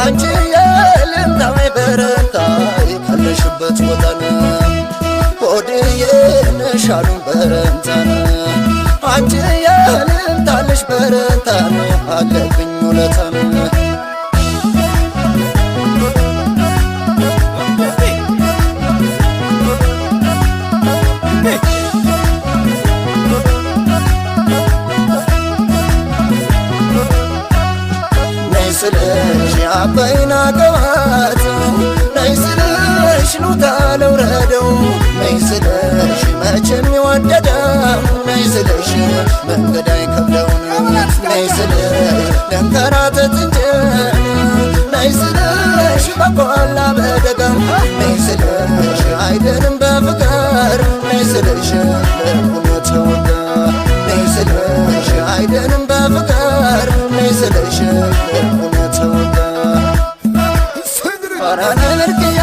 አንቺ የልምታዊ በረንታይ ካለሽበት ቦታን ወድዬ ነሻሉን በረንታን አንቺ የልምታለሽ በረንታን አለብኝ ውለታን ነይስልሽ አባይና ቀባት ነይስልሽ ኑታ ለውረደው ነይስልሽ መቼም ይወደደው ነይስልሽ መንገድ አይከብደው ነይስልሽ ለንከራተት እንጂ ነይስልሽ በቆላ በደጋም ነይስልሽ አይደንም በፍቅር ነይስልሽ ለቁሞ ተወጋ ነይስልሽ አይደንም በፍቅር ነይስልሽ ለቁሞ ተወጋ ፈራነ ምርቅያ